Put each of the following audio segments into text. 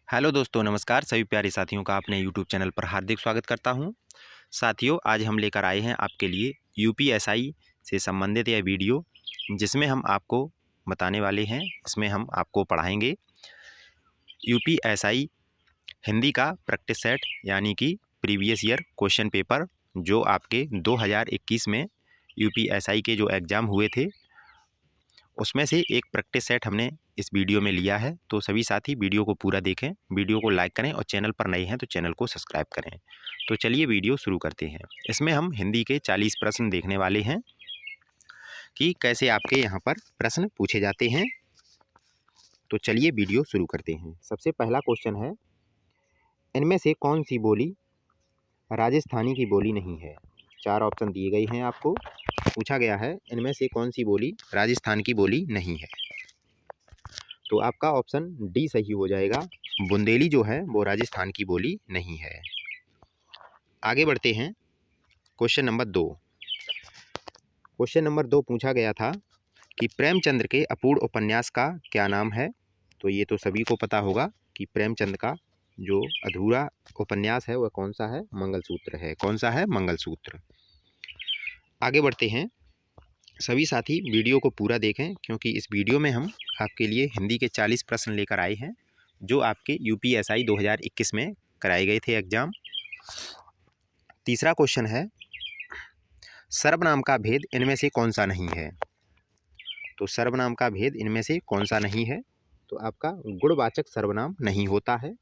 Hello दोस्तों, नमस्कार। सभी प्यारे साथियों का अपने यूट्यूब चैनल पर हार्दिक स्वागत करता हूं। साथियों, आज हम लेकर आए हैं आपके लिए यूपीएसआई से संबंधित यह वीडियो, जिसमें हम आपको बताने वाले हैं, इसमें हम आपको पढ़ाएंगे यूपीएसआई हिंदी का प्रैक्टिस सेट यानी कि प्रीवियस ईयर क्वेश्चन पेपर, जो आपके 2021 में यूपीएसआई के जो एग्ज़ाम हुए थे उसमें से एक प्रैक्टिस सेट हमने इस वीडियो में लिया है। तो सभी साथी वीडियो को पूरा देखें, वीडियो को लाइक करें और चैनल पर नए हैं तो चैनल को सब्सक्राइब करें। तो चलिए वीडियो शुरू करते हैं। इसमें हम हिंदी के 40 प्रश्न देखने वाले हैं कि कैसे आपके यहाँ पर प्रश्न पूछे जाते हैं। तो चलिए वीडियो शुरू करते हैं। सबसे पहला क्वेश्चन है, इनमें से कौन सी बोली राजस्थानी की बोली नहीं है? 4 ऑप्शन दिए गए हैं आपको। पूछा गया है इनमें से कौन सी बोली राजस्थान की बोली नहीं है। तो आपका ऑप्शन डी सही हो जाएगा। बुंदेली जो है वो राजस्थान की बोली नहीं है। आगे बढ़ते हैं। Question number 2। क्वेश्चन नंबर 2 पूछा गया था कि प्रेमचंद्र के अपूर्ण उपन्यास का क्या नाम है? तो ये तो सभी को पता होगा कि प्रेमचंद का जो अधूरा उपन्यास है वह कौन सा है? मंगलसूत्र है। कौन सा है? मंगलसूत्र। आगे बढ़ते हैं। सभी साथी वीडियो को पूरा देखें, क्योंकि इस वीडियो में हम आपके लिए हिंदी के 40 प्रश्न लेकर आए हैं, जो आपके यूपीएसआई 2021 में कराए गए थे एग्जाम। तीसरा क्वेश्चन है, सर्वनाम का भेद इनमें से कौन सा नहीं है? तो सर्वनाम का भेद इनमें से कौन सा नहीं है? तो आपका गुणवाचक सर्वनाम नहीं होता है।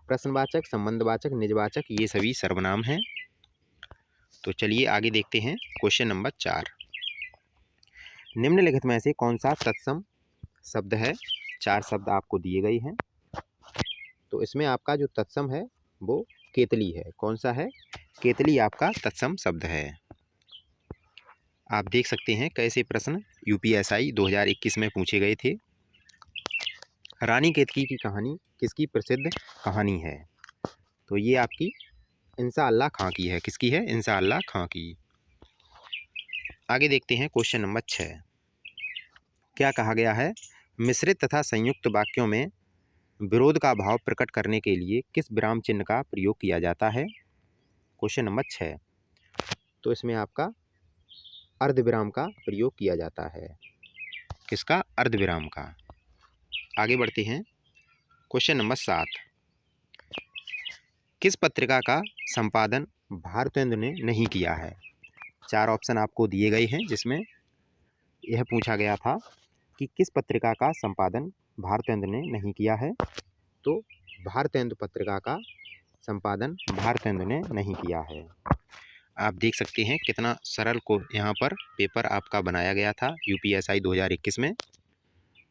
प्रश्नवाचक, संबंधवाचक, निजवाचक ये सभी सर्वनाम हैं। तो चलिए आगे देखते हैं। Question number 4। निम्नलिखित में से कौन सा तत्सम शब्द है? 4 शब्द आपको दिए गए हैं। तो इसमें आपका जो तत्सम है वो केतली है। कौन सा है? केतली आपका तत्सम शब्द है। आप देख सकते हैं कैसे प्रश्न यूपीएसआई 2021 में पूछे गए थे। रानी केतकी की कहानी किसकी प्रसिद्ध कहानी है? तो ये आपकी इंशाअल्लाह खां की है। किसकी है? इंशाअल्लाह खां की। आगे देखते हैं। Question number 6। क्या कहा गया है? मिश्रित तथा संयुक्त वाक्यों में विरोध का भाव प्रकट करने के लिए किस विराम चिन्ह का प्रयोग किया जाता है? Question number 6। तो इसमें आपका अर्धविराम का प्रयोग किया जाता है। किसका? अर्धविराम का। आगे बढ़ते हैं। Question number 7। किस पत्रिका का संपादन भारतेंदु ने नहीं किया है? 4 ऑप्शन आपको दिए गए हैं, जिसमें यह पूछा गया था कि किस पत्रिका का संपादन भारतेंदु ने नहीं किया है। तो भारतेंदु पत्रिका का संपादन भारतेंदु ने नहीं किया है। आप देख सकते हैं कितना सरल को यहाँ पर पेपर आपका बनाया गया था यूपीएसआई 2021 में।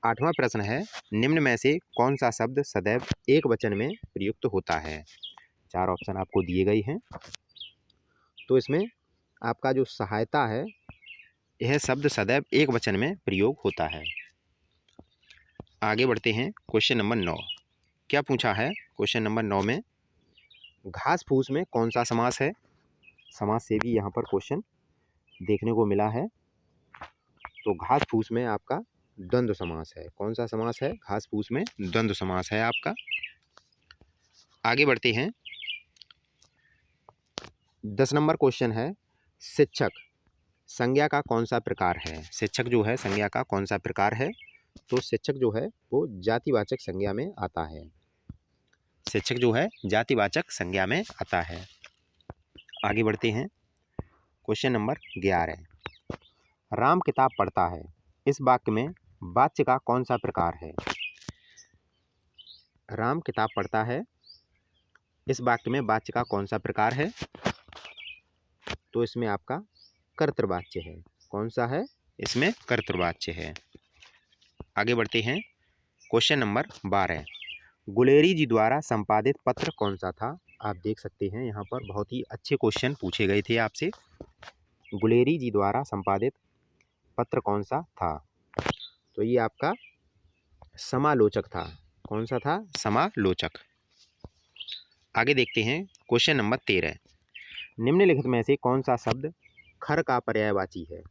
8वां प्रश्न है, निम्न में से कौन सा शब्द सदैव एक वचन में प्रयुक्त होता है? 4 ऑप्शन आपको दिए गए हैं। तो इसमें आपका जो सहायता है, यह शब्द सदैव एक वचन में प्रयोग होता है। आगे बढ़ते हैं। Question number 9। क्या पूछा है? क्वेश्चन नंबर 9 में घास फूस में कौन सा समास है? समास से भी यहाँ पर क्वेश्चन देखने को मिला है। तो घास फूस में आपका द्वंद्व समास है। कौन सा समास है? घास फूस में द्वंद्व समास है आपका। आगे बढ़ते हैं। 10 नंबर क्वेश्चन है, शिक्षक संज्ञा का कौन सा प्रकार है? शिक्षक जो है संज्ञा का कौन सा प्रकार है? तो शिक्षक जो है वो जातिवाचक संज्ञा में आता है। शिक्षक जो है जातिवाचक संज्ञा में आता है। आगे बढ़ते हैं। Question number 11। राम किताब पढ़ता है, इस वाक्य में वाच्य का कौन सा प्रकार है? राम किताब पढ़ता है, इस वाक्य में वाच्य का कौन सा प्रकार है? तो इसमें आपका कर्तृवाच्य है। कौन सा है? इसमें कर्तृवाच्य है। आगे बढ़ते हैं। Question number 12। गुलेरी जी द्वारा संपादित पत्र कौन सा था? आप देख सकते हैं यहाँ पर बहुत ही अच्छे क्वेश्चन पूछे गए थे आपसे। गुलेरी जी द्वारा संपादित पत्र कौन सा था? तो ये आपका समालोचक था। कौन सा था? समालोचक। आगे देखते हैं। Question number 13। निम्नलिखित में से कौन सा शब्द खर का पर्यायवाची है?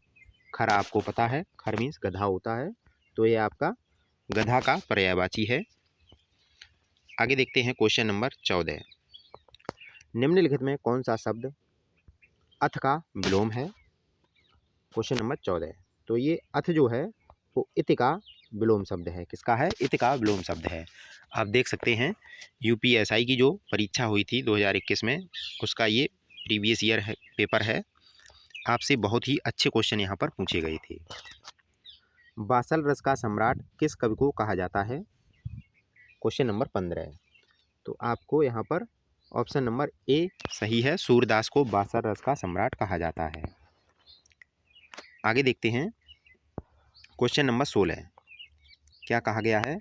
खर आपको पता है, खर मीन्स गधा होता है। तो ये आपका गधा का पर्यायवाची है। आगे देखते हैं क्वेश्चन नंबर 14। निम्नलिखित में कौन सा शब्द अथ का विलोम है? Question number 14। तो ये अथ जो है वो इत का विलोम शब्द है। किसका है? इत का विलोम शब्द है। आप देख सकते हैं यूपीएसआई की जो परीक्षा हुई थी 2021 में, उसका ये प्रीवियस ईयर है पेपर है। आपसे बहुत ही अच्छे क्वेश्चन यहाँ पर पूछे गए थे। बासल रस का सम्राट किस कवि को कहा जाता है? Question number 15। तो आपको यहाँ पर ऑप्शन नंबर ए सही है, सूरदास को बासल रस का सम्राट कहा जाता है। आगे देखते हैं क्वेश्चन नंबर 16। क्या कहा गया है?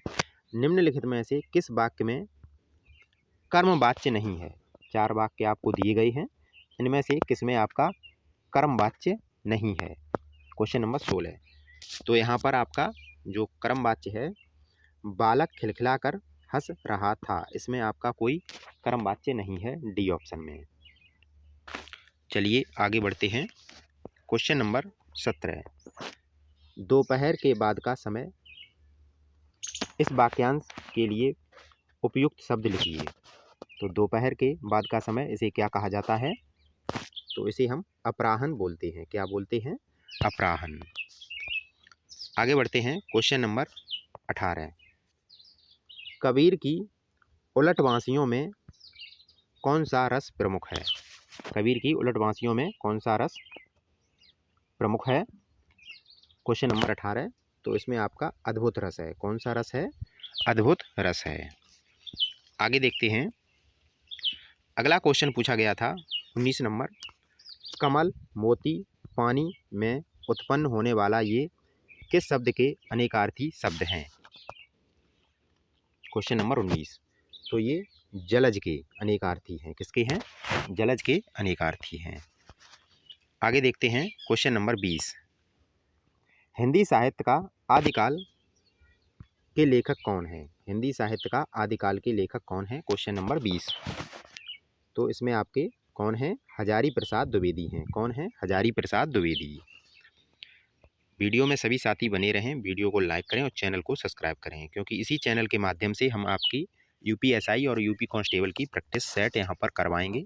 निम्नलिखित में से किस वाक्य में कर्म वाच्य नहीं है? 4 वाक्य आपको दिए गए हैं, इनमें से किसमें आपका कर्म वाच्य नहीं है? Question number 16। तो यहाँ पर आपका जो कर्म वाच्य है, बालक खिलखिलाकर हंस रहा था, इसमें आपका कोई कर्म वाच्य नहीं है, डी ऑप्शन में। चलिए आगे बढ़ते हैं। Question number 17। दोपहर के बाद का समय, इस वाक्यांश के लिए उपयुक्त शब्द लिखिए। तो दोपहर के बाद का समय, इसे क्या कहा जाता है? तो इसे हम अपराह्न बोलते हैं। क्या बोलते हैं? अपराह्न। आगे बढ़ते हैं क्वेश्चन नंबर 18। कबीर की उलटवासियों में कौन सा रस प्रमुख है? कबीर की उलटवासियों में कौन सा रस प्रमुख है? Question number 18। तो इसमें आपका अद्भुत रस है। कौन सा रस है? अद्भुत रस है। आगे देखते हैं। अगला क्वेश्चन पूछा गया था 19 नंबर, कमल, मोती, पानी में उत्पन्न होने वाला ये किस शब्द के अनेकार्थी शब्द हैं? Question number 19। तो ये जलज के अनेकार्थी हैं। किसके हैं? जलज के अनेकार्थी हैं। आगे देखते हैं क्वेश्चन नंबर 20। हिंदी साहित्य का आदिकाल के लेखक कौन है? हिंदी साहित्य का आदिकाल के लेखक कौन है? Question number 20। तो इसमें आपके कौन है? हजारी प्रसाद द्विवेदी हैं। कौन है? हजारी प्रसाद द्विवेदी। वीडियो में सभी साथी बने रहें, वीडियो को लाइक करें और चैनल को सब्सक्राइब करें, क्योंकि इसी चैनल के माध्यम से हम आपकी यूपीएसआई और यूपी कांस्टेबल की प्रैक्टिस सेट यहाँ पर करवाएंगे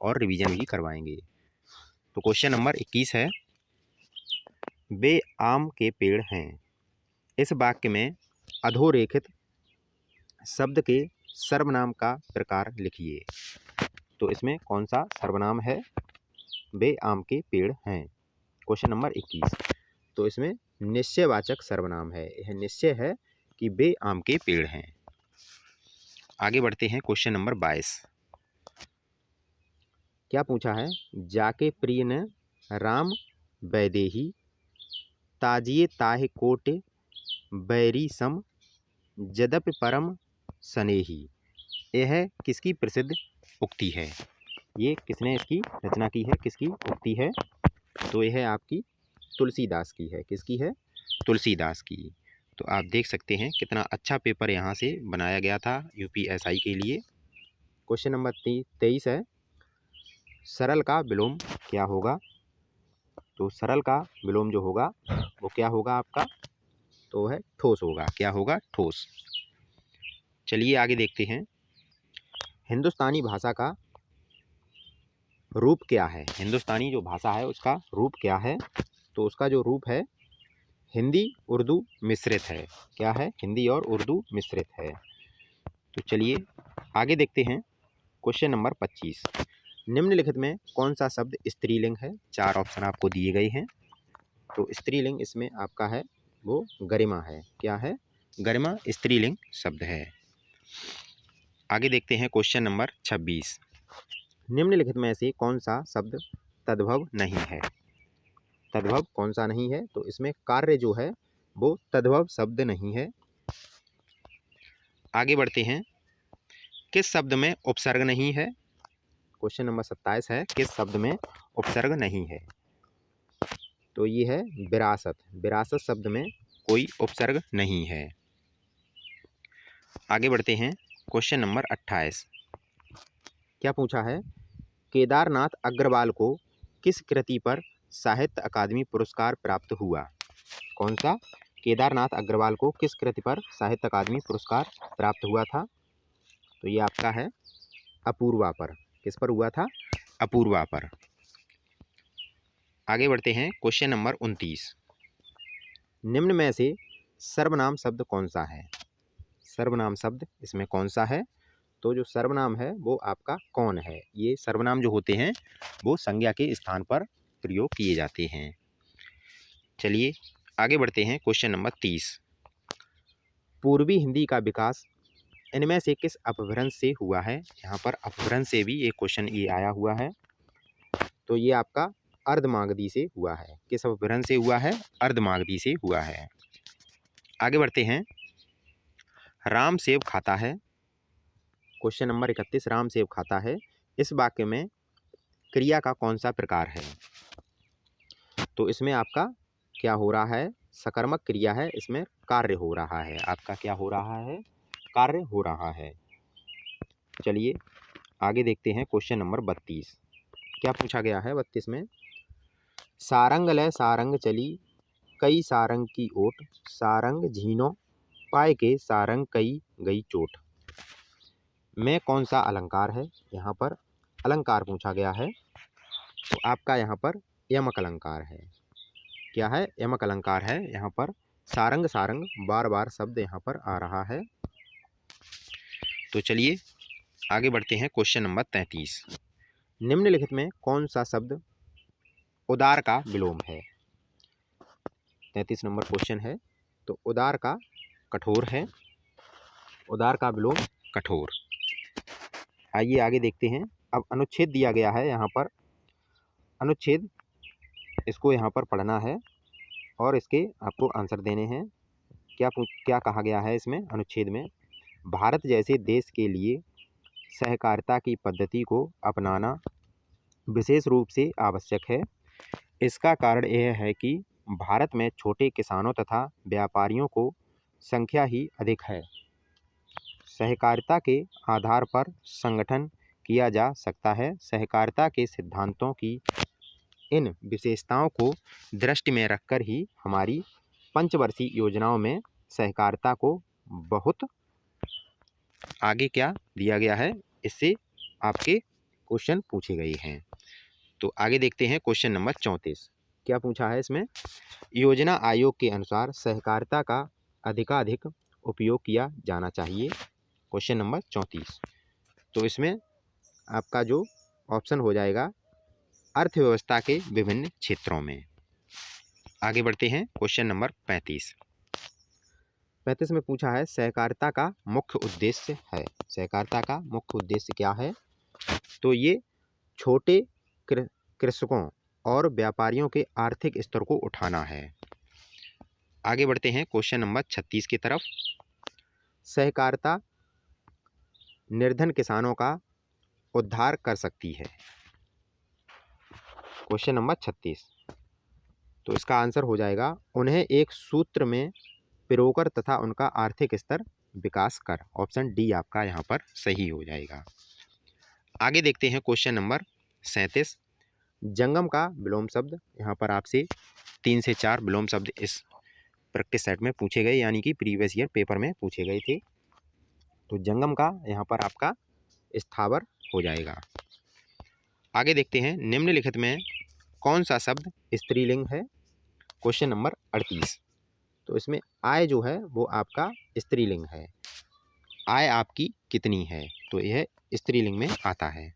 और रिवीजन भी करवाएंगे। तो क्वेश्चन नंबर 21 है, वे आम के पेड़ हैं, इस वाक्य में अधोरेखित शब्द के सर्वनाम का प्रकार लिखिए। तो इसमें कौन सा सर्वनाम है? वे आम के पेड़ हैं। Question number 21। तो इसमें निश्चयवाचक सर्वनाम है। यह निश्चय है कि वे आम के पेड़ हैं। आगे बढ़ते हैं क्वेश्चन नंबर 22। क्या पूछा है? जाके प्रिय ने राम वैदेही, ताजिए ताहे कोट बैरी सम, जदप परम सनेही। यह किसकी प्रसिद्ध उक्ति है? ये किसने इसकी रचना की है? किसकी उक्ति है? तो यह आपकी तुलसीदास की है। किसकी है? तुलसीदास की। तो आप देख सकते हैं कितना अच्छा पेपर यहाँ से बनाया गया था यूपीएसआई के लिए। क्वेश्चन नंबर 23 है, सरल का विलोम क्या होगा? तो सरल का विलोम जो होगा वो क्या होगा आपका? तो है ठोस होगा। क्या होगा? ठोस। चलिए आगे देखते हैं। हिंदुस्तानी भाषा का रूप क्या है? हिंदुस्तानी जो भाषा है उसका रूप क्या है? तो उसका जो रूप है हिंदी उर्दू मिश्रित है। क्या है? हिंदी और उर्दू मिश्रित है। तो चलिए आगे देखते हैं। Question number 25। निम्नलिखित में कौन सा शब्द स्त्रीलिंग है? 4 ऑप्शन आपको दिए गए हैं। तो स्त्रीलिंग इसमें आपका है वो गरिमा है। क्या है? गरिमा स्त्रीलिंग शब्द है। आगे देखते हैं क्वेश्चन नंबर 26। निम्नलिखित में से कौन सा शब्द तद्भव नहीं है? तद्भव कौन सा नहीं है? तो इसमें कार्य जो है वो तद्भव शब्द नहीं है। आगे बढ़ते हैं। किस शब्द में उपसर्ग नहीं है? क्वेश्चन नंबर 27 है, किस शब्द में उपसर्ग नहीं है? तो ये है विरासत। विरासत शब्द में कोई उपसर्ग नहीं है। आगे बढ़ते हैं क्वेश्चन नंबर 28। क्या पूछा है? केदारनाथ अग्रवाल को किस कृति पर साहित्य अकादमी पुरस्कार प्राप्त हुआ? कौन सा? केदारनाथ अग्रवाल को किस कृति पर साहित्य अकादमी पुरस्कार प्राप्त हुआ था? तो ये आपका है अपूर्वा पर। किस पर हुआ था? अपूर्वा पर। आगे बढ़ते हैं, क्वेश्चन नंबर 29। निम्न में से सर्वनाम शब्द कौन सा है? सर्वनाम शब्द इसमें कौन सा है? तो जो सर्वनाम है वो आपका कौन है। ये सर्वनाम जो होते हैं वो संज्ञा के स्थान पर प्रयोग किए जाते हैं। चलिए आगे बढ़ते हैं, क्वेश्चन नंबर 30। पूर्वी हिंदी का विकास इनमें से किस अपभ्रंश से हुआ है? यहाँ पर अपभ्रंश से भी एक क्वेश्चन ये आया हुआ है। तो ये आपका अर्धमागधी से हुआ है। किस अपभ्रंश से हुआ है? अर्धमागधी से हुआ है। आगे बढ़ते हैं, राम सेब खाता है। क्वेश्चन नंबर 31, राम सेब खाता है। इस वाक्य में क्रिया का कौन सा प्रकार है? तो इसमें आपका क्या हो रहा है? सकर्मक क्रिया है, इसमें कार्य हो रहा है। आपका क्या हो रहा है? कार्य हो रहा है। चलिए आगे देखते हैं, क्वेश्चन नंबर 32। क्या पूछा गया है 32 में? सारंग लय सारंग चली कई सारंग की ओट, सारंग झीनो पाए के सारंग कई गई चोट। में कौन सा अलंकार है? यहाँ पर अलंकार पूछा गया है। तो आपका यहाँ पर यमक अलंकार है। क्या है? यमक अलंकार है। यहाँ पर सारंग सारंग बार बार शब्द यहाँ पर आ रहा है। तो चलिए आगे बढ़ते हैं, क्वेश्चन नंबर 33। निम्नलिखित में कौन सा शब्द उदार का विलोम है? 33 नंबर क्वेश्चन है। तो उदार का कठोर है। उदार का विलोम कठोर। आइए आगे देखते हैं। अब अनुच्छेद दिया गया है यहाँ पर। अनुच्छेद इसको यहाँ पर पढ़ना है और इसके आपको आंसर देने हैं। क्या कहा गया है इसमें अनुच्छेद में? भारत जैसे देश के लिए सहकारिता की पद्धति को अपनाना विशेष रूप से आवश्यक है। इसका कारण यह है कि भारत में छोटे किसानों तथा व्यापारियों को संख्या ही अधिक है। सहकारिता के आधार पर संगठन किया जा सकता है। सहकारिता के सिद्धांतों की इन विशेषताओं को दृष्टि में रखकर ही हमारी पंचवर्षीय योजनाओं में सहकारिता को बहुत आगे क्या दिया गया है, इससे आपके क्वेश्चन पूछे गए हैं। तो आगे देखते हैं, क्वेश्चन नंबर 34। क्या पूछा है इसमें? योजना आयोग के अनुसार सहकारिता का अधिकाधिक उपयोग किया जाना चाहिए। Question number 34। तो इसमें आपका जो ऑप्शन हो जाएगा अर्थव्यवस्था के विभिन्न क्षेत्रों में। आगे बढ़ते हैं, क्वेश्चन नंबर 35। 35 में पूछा है सहकारिता का मुख्य उद्देश्य है। सहकारिता का मुख्य उद्देश्य क्या है? तो ये छोटे कृषकों और व्यापारियों के आर्थिक स्तर को उठाना है। आगे बढ़ते हैं, क्वेश्चन नंबर 36 की तरफ। सहकारिता निर्धन किसानों का उद्धार कर सकती है। Question number 36। तो इसका आंसर हो जाएगा उन्हें एक सूत्र में पिरोकर तथा उनका आर्थिक स्तर विकास कर। ऑप्शन डी आपका यहाँ पर सही हो जाएगा। आगे देखते हैं, क्वेश्चन नंबर 37। जंगम का विलोम शब्द। यहाँ पर आपसे 3 से 4 विलोम शब्द इस प्रैक्टिस सेट में पूछे गए, यानी कि प्रीवियस ईयर पेपर में पूछे गए थे। तो जंगम का यहाँ पर आपका स्थावर हो जाएगा। आगे देखते हैं, निम्नलिखित में कौन सा शब्द स्त्रीलिंग है? Question number 38। तो इसमें आय जो है वो आपका स्त्रीलिंग है। आय आपकी कितनी है? तो यह स्त्रीलिंग में आता है।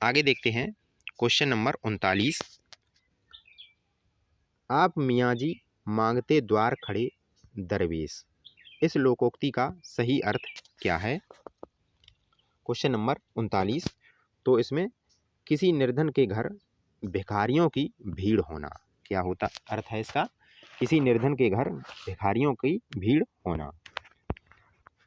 आगे देखते हैं, क्वेश्चन नंबर 39। आप मियाँ जी मांगते द्वार खड़े दरवेश, इस लोकोक्ति का सही अर्थ क्या है? Question number 39। तो इसमें किसी निर्धन के घर भिखारियों की भीड़ होना, क्या होता अर्थ है इसका? किसी निर्धन के घर भिखारियों की भीड़ होना।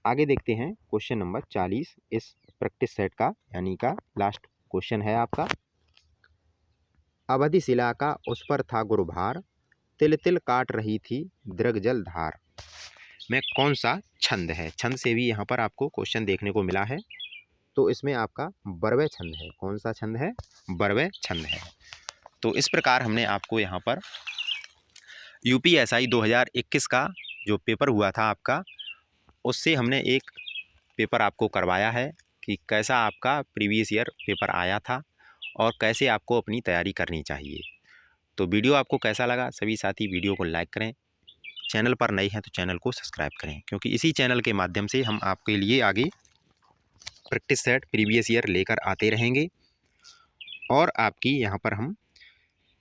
आगे देखते हैं, क्वेश्चन नंबर 40 इस प्रैक्टिस सेट का, यानी का लास्ट क्वेश्चन है आपका। अवधि शिला का उस पर था गुरुभार, तिल तिल काट रही थी दृग जल धार। में कौन सा छंद है? छंद से भी यहाँ पर आपको क्वेश्चन देखने को मिला है। तो इसमें आपका बरवे छंद है। कौन सा छंद है? बरवे छंद है। तो इस प्रकार हमने आपको यहाँ पर यूपीएसआई 2021 का जो पेपर हुआ था आपका, उससे हमने एक पेपर आपको करवाया है कि कैसा आपका प्रीवियस ईयर पेपर आया था और कैसे आपको अपनी तैयारी करनी चाहिए। तो वीडियो आपको कैसा लगा, सभी साथी वीडियो को लाइक करें, चैनल पर नए हैं तो चैनल को सब्सक्राइब करें, क्योंकि इसी चैनल के माध्यम से हम आपके लिए आगे प्रैक्टिस सेट प्रीवियस ईयर लेकर आते रहेंगे और आपकी यहाँ पर हम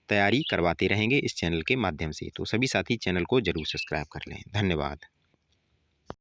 तैयारी करवाते रहेंगे इस चैनल के माध्यम से। तो सभी साथी चैनल को ज़रूर सब्सक्राइब कर लें। धन्यवाद।